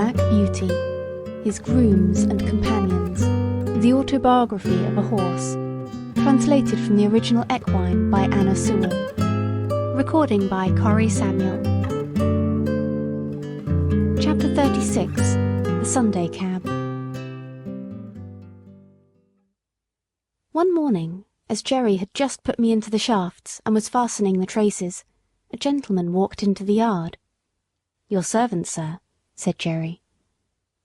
Black Beauty, His Grooms and Companions, The Autobiography of a Horse, translated from the original equine by Anna Sewell. Recording by Corrie Samuel. Chapter 36, The Sunday Cab. One morning, as Jerry had just put me into the shafts and was fastening the traces, a gentleman walked into the yard. "Your servant, sir," said Jerry.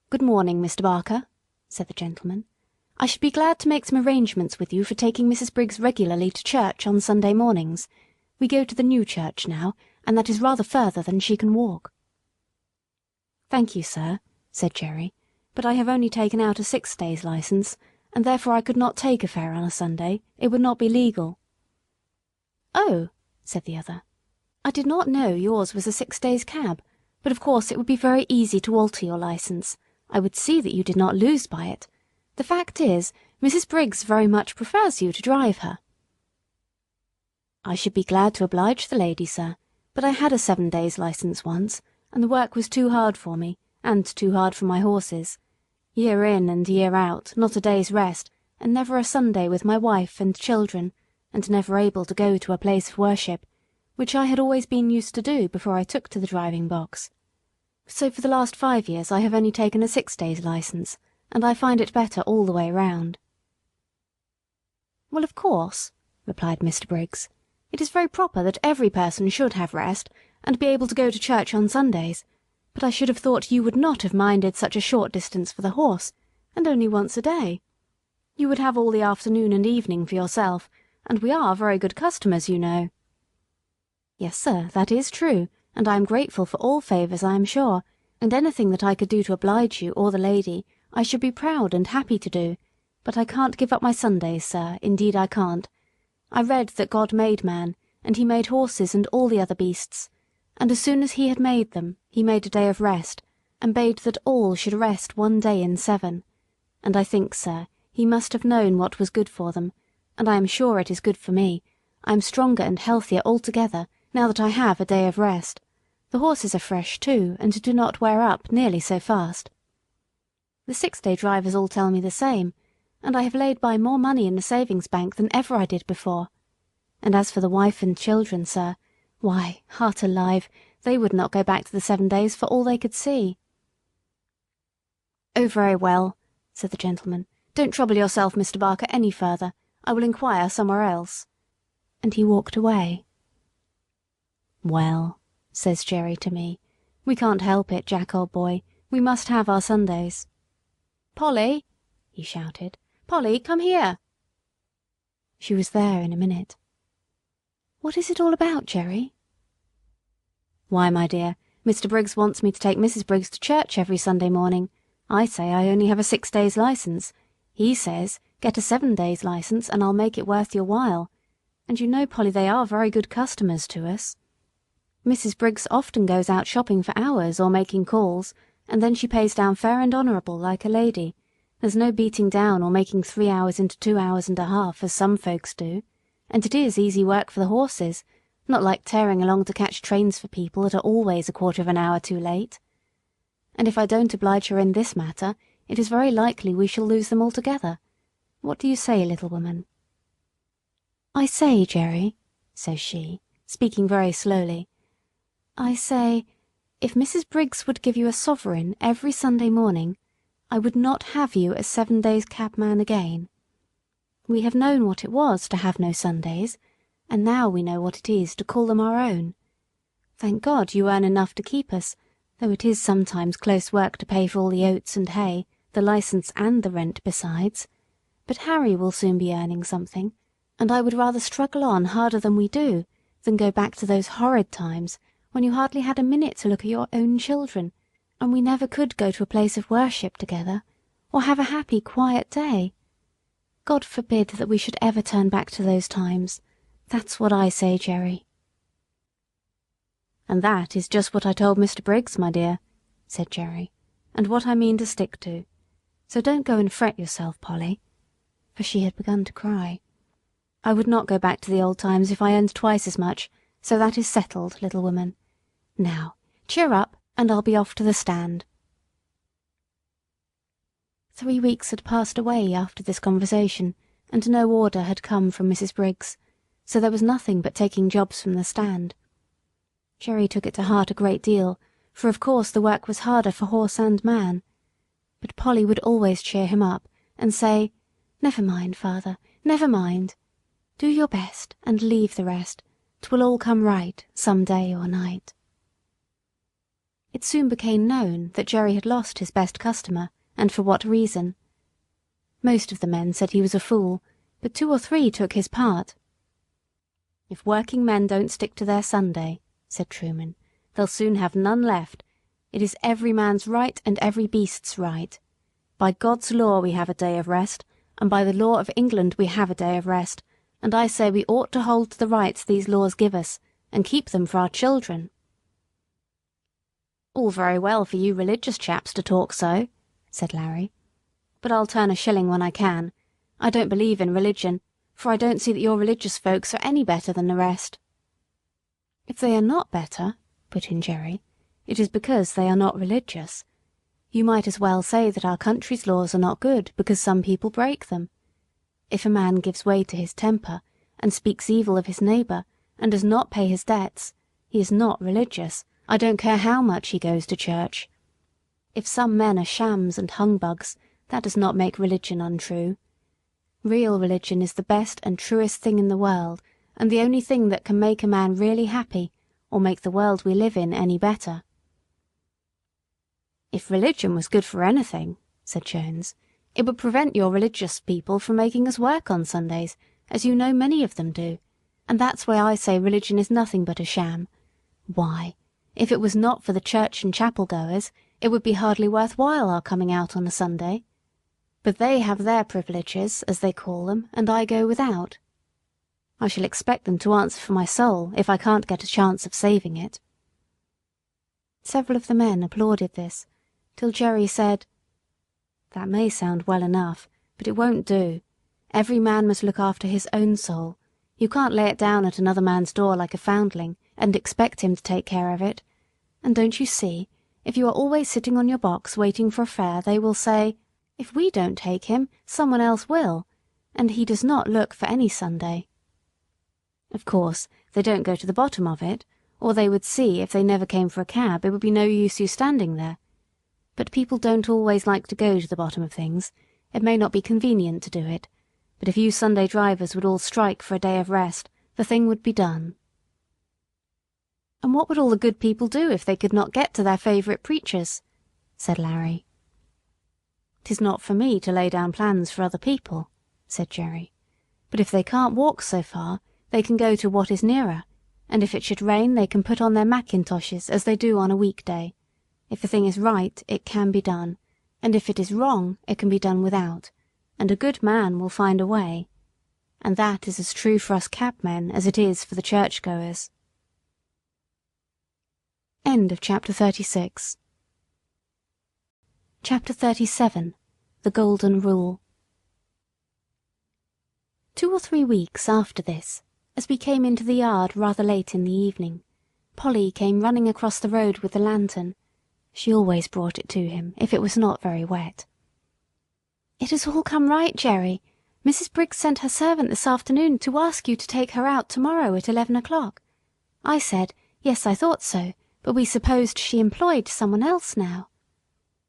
"Good morning, Mr. Barker," said the gentleman. "I should be glad to make some arrangements with you for taking Mrs. Briggs regularly to church on Sunday mornings. We go to the new church now, and that is rather further than she can walk." "Thank you, sir," said Jerry, "but I have only taken out a 6 days' licence, and therefore I could not take a fare on a Sunday. It would not be legal." "Oh," said the other, "I did not know yours was a 6 days' cab, but of course it would be very easy to alter your licence. I would see that you did not lose by it. The fact is, Mrs. Briggs very much prefers you to drive her." "I should be glad to oblige the lady, sir, but I had a 7 days' licence once, and the work was too hard for me, and too hard for my horses. Year in and year out, not a day's rest, and never a Sunday with my wife and children, and never able to go to a place of worship, which I had always been used to do before I took to the driving box. So for the last 5 years I have only taken a 6 days' licence, and I find it better all the way round." "Well, of course," replied Mr. Briggs, "it is very proper that every person should have rest, and be able to go to church on Sundays, but I should have thought you would not have minded such a short distance for the horse, and only once a day. You would have all the afternoon and evening for yourself, and we are very good customers, you know." "Yes, sir, that is true, and I am grateful for all favours, I am sure, and anything that I could do to oblige you or the lady I should be proud and happy to do, but I can't give up my Sundays, sir, indeed I can't. I read that God made man, and he made horses and all the other beasts, and as soon as he had made them he made a day of rest, and bade that all should rest 1 day in 7, and I think, sir, he must have known what was good for them, and I am sure it is good for me. I am stronger and healthier altogether now that I have a day of rest. The horses are fresh too, and do not wear up nearly so fast. The 6-day drivers all tell me the same, and I have laid by more money in the savings bank than ever I did before. And as for the wife and children, sir, why, heart alive, they would not go back to the 7 days for all they could see." "Oh, very well," said the gentleman. "Don't trouble yourself, Mr. Barker, any further. I will inquire somewhere else." And he walked away. "Well," says Jerry to me, "we can't help it, Jack, old boy. We must have our Sundays. Polly," he shouted, "Polly, come here." She was there in a minute. "What is it all about, Jerry?" "Why, my dear, Mr. Briggs wants me to take Mrs. Briggs to church every Sunday morning. I say I only have a 6 days' licence. He says, get a 7 days' licence and I'll make it worth your while. And you know, Polly, they are very good customers to us. Mrs. Briggs often goes out shopping for hours or making calls, and then she pays down fair and honourable like a lady. There's no beating down or making 3 hours into 2 hours and a half, as some folks do. And it is easy work for the horses, not like tearing along to catch trains for people that are always a quarter of an hour too late. And if I don't oblige her in this matter, it is very likely we shall lose them altogether. What do you say, little woman?" "I say, Jerry," says she, speaking very slowly, "I say, if Mrs. Briggs would give you a sovereign every Sunday morning, I would not have you a 7 days' cabman again. We have known what it was to have no Sundays, and now we know what it is to call them our own. Thank God you earn enough to keep us, though it is sometimes close work to pay for all the oats and hay, the licence and the rent besides. But Harry will soon be earning something, and I would rather struggle on harder than we do, than go back to those horrid times when you hardly had a minute to look at your own children, and we never could go to a place of worship together, or have a happy, quiet day. God forbid that we should ever turn back to those times. That's what I say, Jerry." "And that is just what I told Mr. Briggs, my dear," said Jerry, "and what I mean to stick to. So don't go and fret yourself, Polly," for she had begun to cry. "I would not go back to the old times if I earned twice as much, so that is settled, little woman. Now, cheer up, and I'll be off to the stand." 3 weeks had passed away after this conversation, and no order had come from Mrs. Briggs, so there was nothing but taking jobs from the stand. Jerry took it to heart a great deal, for of course the work was harder for horse and man. But Polly would always cheer him up, and say, "Never mind, father, never mind. Do your best, and leave the rest. 'Twill all come right, some day or night." It soon became known that Jerry had lost his best customer, and for what reason. Most of the men said he was a fool, but 2 or 3 took his part. "If working men don't stick to their Sunday," said Truman, "they'll soon have none left. It is every man's right and every beast's right. By God's law we have a day of rest, and by the law of England we have a day of rest, and I say we ought to hold to the rights these laws give us, and keep them for our children." "All very well for you religious chaps to talk so," said Larry, "but I'll turn a shilling when I can. I don't believe in religion, for I don't see that your religious folks are any better than the rest." "If they are not better," put in Jerry, "it is because they are not religious. You might as well say that our country's laws are not good because some people break them. If a man gives way to his temper, and speaks evil of his neighbour, and does not pay his debts, he is not religious, I don't care how much he goes to church. If some men are shams and humbugs, that does not make religion untrue. Real religion is the best and truest thing in the world, and the only thing that can make a man really happy, or make the world we live in any better." "If religion was good for anything," said Jones, "it would prevent your religious people from making us work on Sundays, as you know many of them do, and that's why I say religion is nothing but a sham. Why, if it was not for the church and chapel goers, it would be hardly worth while our coming out on a Sunday. But they have their privileges, as they call them, and I go without. I shall expect them to answer for my soul if I can't get a chance of saving it." Several of the men applauded this, till Jerry said, "That may sound well enough, but it won't do. Every man must look after his own soul. You can't lay it down at another man's door like a foundling, and expect him to take care of it. And don't you see, if you are always sitting on your box waiting for a fare, they will say, 'If we don't take him, someone else will,' and he does not look for any Sunday. Of course, they don't go to the bottom of it, or they would see if they never came for a cab it would be no use you standing there. But people don't always like to go to the bottom of things. It may not be convenient to do it, but if you Sunday drivers would all strike for a day of rest, the thing would be done." "And what would all the good people do if they could not get to their favourite preachers?" said Larry. "'Tis not for me to lay down plans for other people," said Jerry, "but if they can't walk so far, they can go to what is nearer, and if it should rain they can put on their mackintoshes as they do on a week-day. If the thing is right, it can be done, and if it is wrong, it can be done without, and a good man will find a way. And that is as true for us cabmen as it is for the churchgoers." End of chapter 36. Chapter 37. The Golden Rule. 2 or 3 weeks after this, as we came into the yard rather late in the evening, Polly came running across the road with the lantern. She always brought it to him, if it was not very wet. "It has all come right, Jerry. Mrs. Briggs sent her servant this afternoon to ask you to take her out to-morrow at 11 o'clock. I said, yes, I thought so, but we supposed she employed someone else now."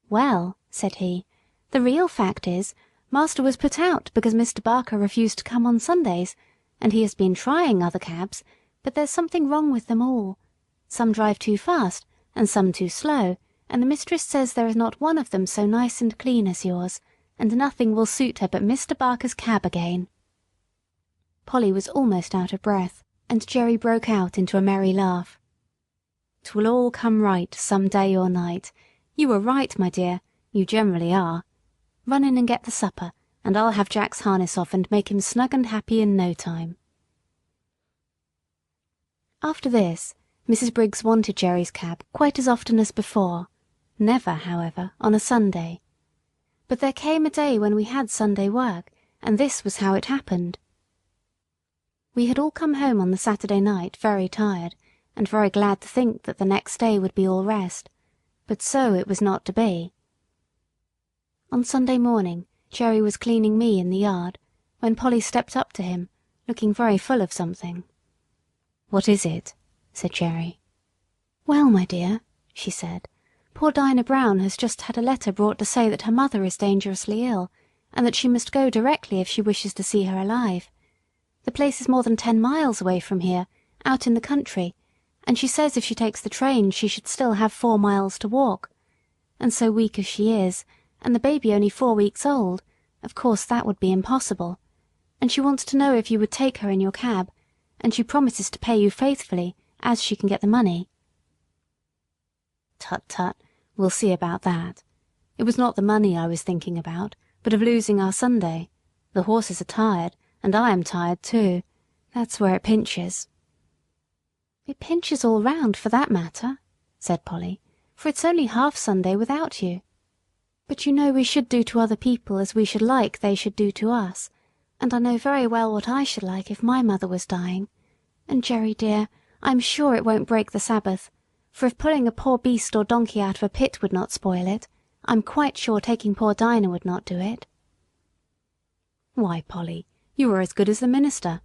"Well," said he, "the real fact is, Master was put out because Mr. Barker refused to come on Sundays, and he has been trying other cabs, but there's something wrong with them all. Some drive too fast, and some too slow, and the mistress says there is not one of them so nice and clean as yours, and nothing will suit her but Mr. Barker's cab again." Polly was almost out of breath, and Jerry broke out into a merry laugh. "'Twill all come right some day or night. You were right, my dear, you generally are. Run in and get the supper, and I'll have Jack's harness off and make him snug and happy in no time." After this, Mrs. Briggs wanted Jerry's cab quite as often as before, never, however, on a Sunday. But there came a day when we had Sunday work, and this was how it happened. We had all come home on the Saturday night very tired, and very glad to think that the next day would be all rest, but so it was not to be. On Sunday morning Jerry was cleaning me in the yard, when Polly stepped up to him, looking very full of something. "What is it?" said Jerry. "Well, my dear," she said, "poor Dinah Brown has just had a letter brought to say that her mother is dangerously ill, and that she must go directly if she wishes to see her alive. The place is more than 10 miles away from here, out in the country, and she says if she takes the train she should still have 4 miles to walk. And so weak as she is, and the baby only 4 weeks old, of course that would be impossible. And she wants to know if you would take her in your cab, and she promises to pay you faithfully, as she can get the money." "Tut, tut, we'll see about that. It was not the money I was thinking about, but of losing our Sunday. The horses are tired, and I am tired too. That's where it pinches." "It pinches all round, for that matter," said Polly, "for it's only half Sunday without you. But you know we should do to other people as we should like they should do to us, and I know very well what I should like if my mother was dying. And, Jerry dear, I'm sure it won't break the Sabbath, for if pulling a poor beast or donkey out of a pit would not spoil it, I'm quite sure taking poor Dinah would not do it." "Why, Polly, you are as good as the minister.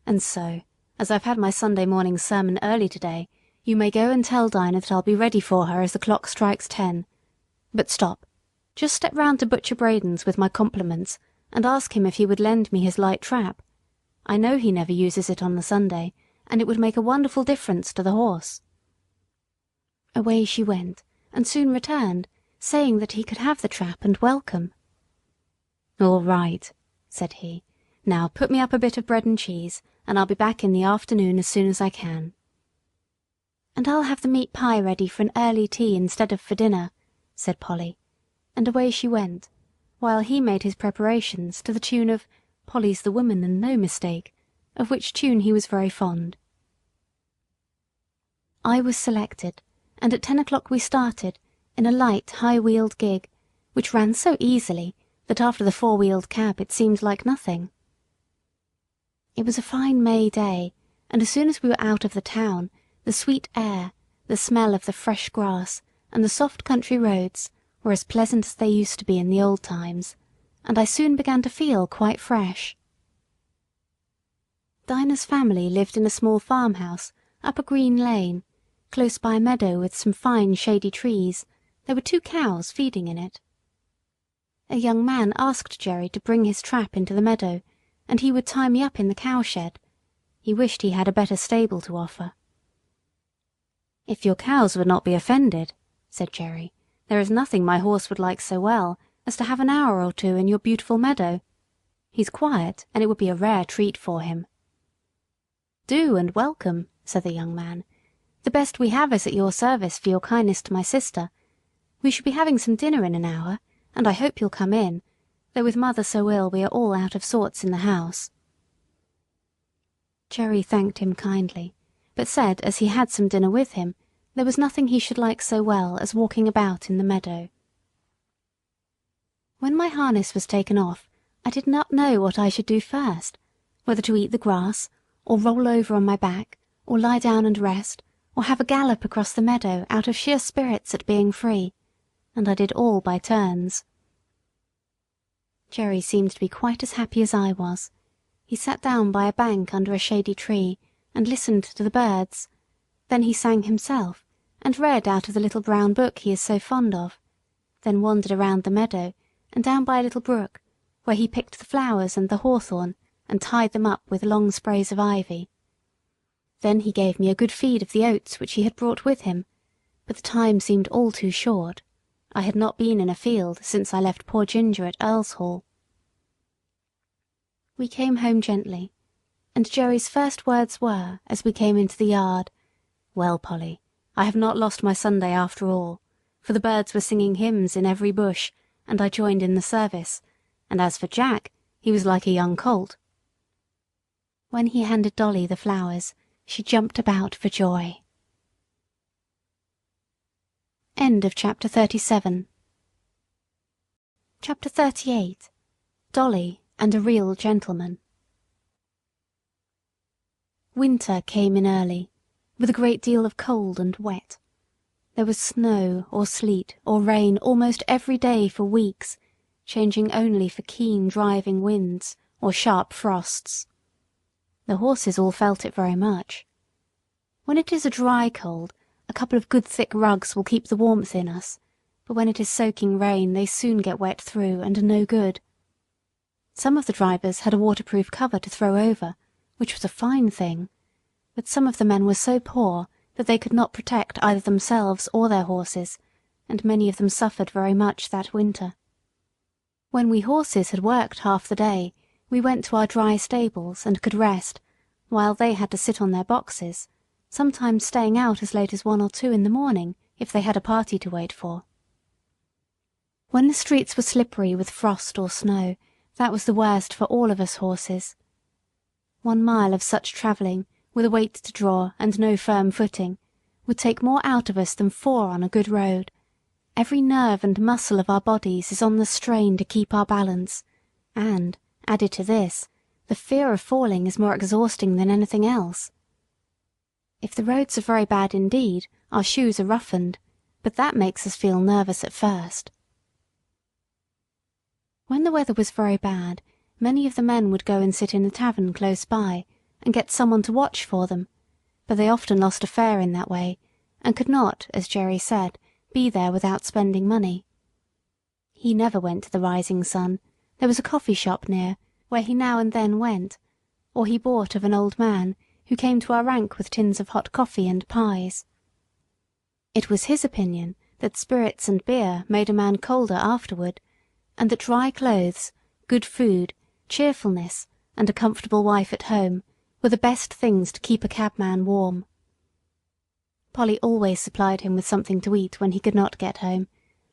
And so, as I've had my Sunday morning sermon early today, you may go and tell Dinah that I'll be ready for her as the clock strikes 10. But stop, just step round to Butcher Braden's with my compliments, and ask him if he would lend me his light trap. I know he never uses it on the Sunday, and it would make a wonderful difference to the horse." Away she went, and soon returned, saying that he could have the trap and welcome. "All right," said he. "Now put me up a bit of bread and cheese, and I'll be back in the afternoon as soon as I can." "And I'll have the meat pie ready for an early tea instead of for dinner," said Polly, and away she went, while he made his preparations to the tune of "Polly's the Woman and no mistake," of which tune he was very fond. I was selected, and at 10 o'clock we started, in a light high-wheeled gig, which ran so easily that after the 4-wheeled cab it seemed like nothing. It was a fine May day, and as soon as we were out of the town, the sweet air, the smell of the fresh grass, and the soft country roads were as pleasant as they used to be in the old times, and I soon began to feel quite fresh. Dinah's family lived in a small farmhouse up a green lane, close by a meadow with some fine shady trees. There were 2 cows feeding in it. A young man asked Jerry to bring his trap into the meadow, and he would tie me up in the cowshed. He wished he had a better stable to offer. "If your cows would not be offended," said Jerry, "there is nothing my horse would like so well as to have an hour or 2 in your beautiful meadow. He's quiet, and it would be a rare treat for him." "Do, and welcome," said the young man. "The best we have is at your service for your kindness to my sister. We shall be having some dinner in an hour, and I hope you'll come in, though with mother so ill we are all out of sorts in the house." Jerry thanked him kindly, but said as he had some dinner with him, there was nothing he should like so well as walking about in the meadow. When my harness was taken off, I did not know what I should do first, whether to eat the grass, or roll over on my back, or lie down and rest, or have a gallop across the meadow out of sheer spirits at being free, and I did all by turns. Jerry seemed to be quite as happy as I was. He sat down by a bank under a shady tree, and listened to the birds. Then he sang himself, and read out of the little brown book he is so fond of, then wandered around the meadow, and down by a little brook, where he picked the flowers and the hawthorn, and tied them up with long sprays of ivy. Then he gave me a good feed of the oats which he had brought with him, but the time seemed all too short. I had not been in a field since I left poor Ginger at Earlshall. We came home gently, and Jerry's first words were, as we came into the yard, "Well, Polly, I have not lost my Sunday after all, for the birds were singing hymns in every bush, and I joined in the service, and as for Jack, he was like a young colt." When he handed Dolly the flowers, she jumped about for joy. End of chapter 37. Chapter 38. Dolly and a Real Gentleman. Winter came in early, with a great deal of cold and wet. There was snow or sleet or rain almost every day for weeks, changing only for keen driving winds or sharp frosts. The horses all felt it very much. When it is a dry cold, a couple of good thick rugs will keep the warmth in us, but when it is soaking rain they soon get wet through and are no good. Some of the drivers had a waterproof cover to throw over, which was a fine thing, but some of the men were so poor that they could not protect either themselves or their horses, and many of them suffered very much that winter. When we horses had worked half the day, we went to our dry stables and could rest, while they had to sit on their boxes, sometimes staying out as late as 1 or 2 in the morning if they had a party to wait for. When the streets were slippery with frost or snow, that was the worst for all of us horses. 1 mile of such travelling, with a weight to draw and no firm footing, would take more out of us than 4 on a good road. Every nerve and muscle of our bodies is on the strain to keep our balance, and, added to this, the fear of falling is more exhausting than anything else. If the roads are very bad indeed, our shoes are roughened, but that makes us feel nervous at first. When the weather was very bad, many of the men would go and sit in a tavern close by, and get someone to watch for them, but they often lost a fare in that way, and could not, as Jerry said, be there without spending money. He never went to the Rising Sun. There was a coffee shop near, where he now and then went, or he bought of an old man, who came to our rank with tins of hot coffee and pies. It was his opinion that spirits and beer made a man colder afterward, and that dry clothes, good food, cheerfulness, and a comfortable wife at home were the best things to keep a cabman warm. Polly always supplied him with something to eat when he could not get home,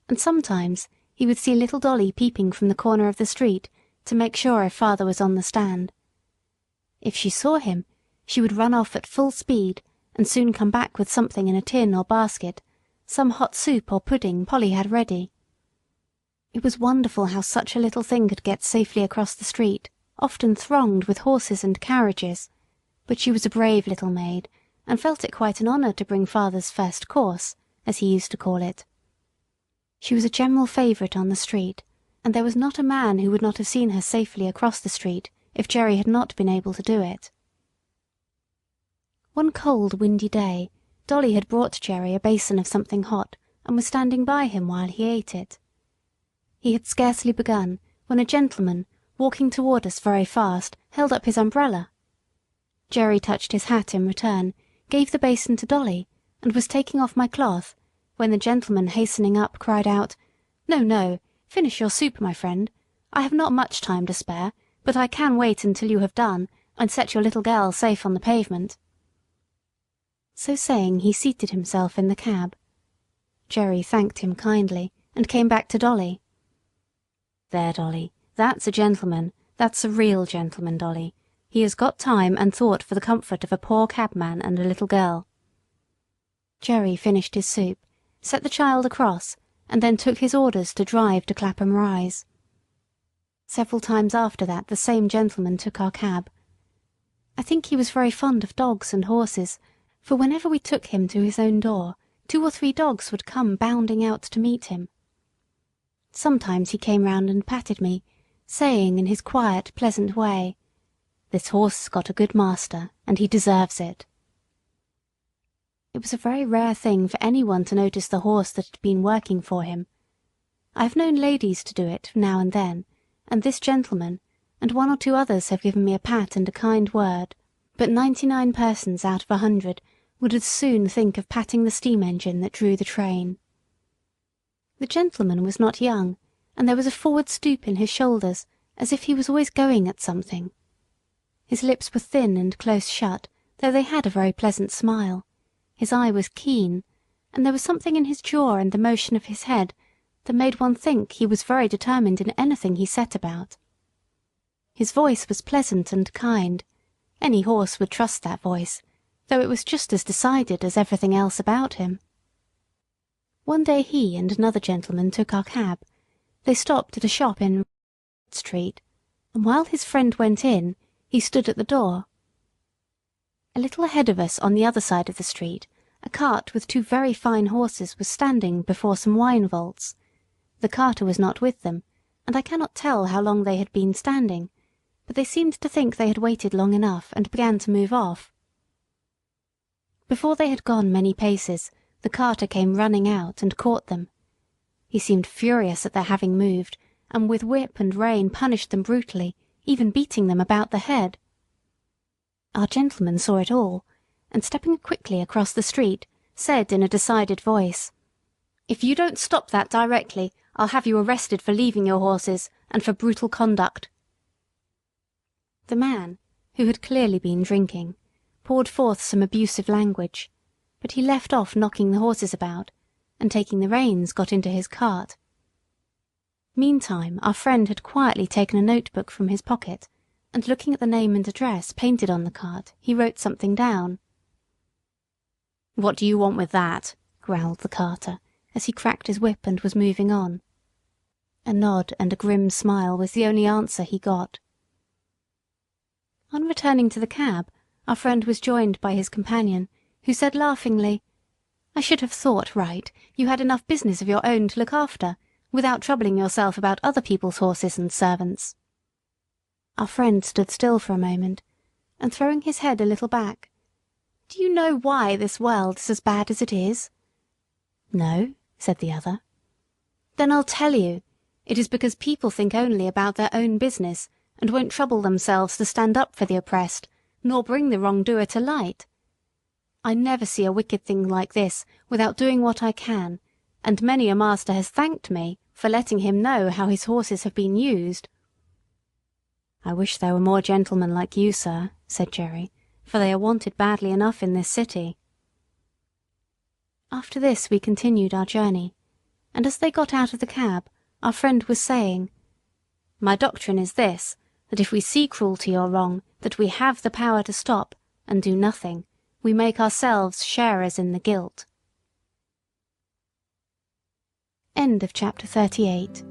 and sometimes he would see little Dolly peeping from the corner of the street to make sure if father was on the stand. If she saw him, she would run off at full speed and soon come back with something in a tin or basket, some hot soup or pudding Polly had ready. It was wonderful how such a little thing could get safely across the street, often thronged with horses and carriages, but she was a brave little maid, and felt it quite an honour to bring father's first course, as he used to call it. She was a general favourite on the street, and there was not a man who would not have seen her safely across the street if Jerry had not been able to do it. One cold, windy day, Dolly had brought Jerry a basin of something hot, and was standing by him while he ate it. He had scarcely begun when a gentleman, walking toward us very fast, held up his umbrella. Jerry touched his hat in return, gave the basin to Dolly, and was taking off my cloth, when the gentleman hastening up cried out, "No, no, finish your soup, my friend. I have not much time to spare, but I can wait until you have done, and set your little girl safe on the pavement." So saying, he seated himself in the cab. Jerry thanked him kindly, and came back to Dolly. "There, Dolly, that's a gentleman. That's a real gentleman, Dolly. He has got time and thought for the comfort of a poor cabman and a little girl." Jerry finished his soup, set the child across, and then took his orders to drive to Clapham Rise. Several times after that the same gentleman took our cab. I think he was very fond of dogs and horses, for whenever we took him to his own door, 2 or 3 dogs would come bounding out to meet him. Sometimes he came round and patted me, saying in his quiet, pleasant way, "This horse has got a good master, and he deserves it." It was a very rare thing for anyone to notice the horse that had been working for him. I have known ladies to do it now and then, and this gentleman, and 1 or 2 others have given me a pat and a kind word, but 99 persons out of 100 would as soon think of patting the steam engine that drew the train. The gentleman was not young, and there was a forward stoop in his shoulders, as if he was always going at something. His lips were thin and close shut, though they had a very pleasant smile. His eye was keen, and there was something in his jaw and the motion of his head that made one think he was very determined in anything he set about. His voice was pleasant and kind. Any horse would trust that voice, though it was just as decided as everything else about him. One day he and another gentleman took our cab. They stopped at a shop in Street, and while his friend went in, he stood at the door. A little ahead of us on the other side of the street, a cart with 2 very fine horses was standing before some wine vaults. The carter was not with them, and I cannot tell how long they had been standing, but they seemed to think they had waited long enough and began to move off. Before they had gone many paces, the carter came running out and caught them. He seemed furious at their having moved, and with whip and rein punished them brutally, even beating them about the head. Our gentleman saw it all, and stepping quickly across the street, said in a decided voice, "If you don't stop that directly, I'll have you arrested for leaving your horses, and for brutal conduct." The man, who had clearly been drinking, poured forth some abusive language, but he left off knocking the horses about, and taking the reins got into his cart. Meantime our friend had quietly taken a notebook from his pocket, and looking at the name and address painted on the cart, he wrote something down. "What do you want with that?" growled the carter, as he cracked his whip and was moving on. A nod and a grim smile was the only answer he got. On returning to the cab, our friend was joined by his companion, who said laughingly, "I should have thought, right, you had enough business of your own to look after, without troubling yourself about other people's horses and servants." Our friend stood still for a moment, and throwing his head a little back, "Do you know why this world is as bad as it is?" "No," said the other. "Then I'll tell you. It is because people think only about their own business, and won't trouble themselves to stand up for the oppressed, nor bring the wrongdoer to light. I never see a wicked thing like this without doing what I can, and many a master has thanked me for letting him know how his horses have been used." "I wish there were more gentlemen like you, sir," said Jerry, "for they are wanted badly enough in this city." After this we continued our journey, and as they got out of the cab, our friend was saying, "My doctrine is this, that if we see cruelty or wrong that we have the power to stop, and do nothing, we make ourselves sharers in the guilt." End of chapter 38.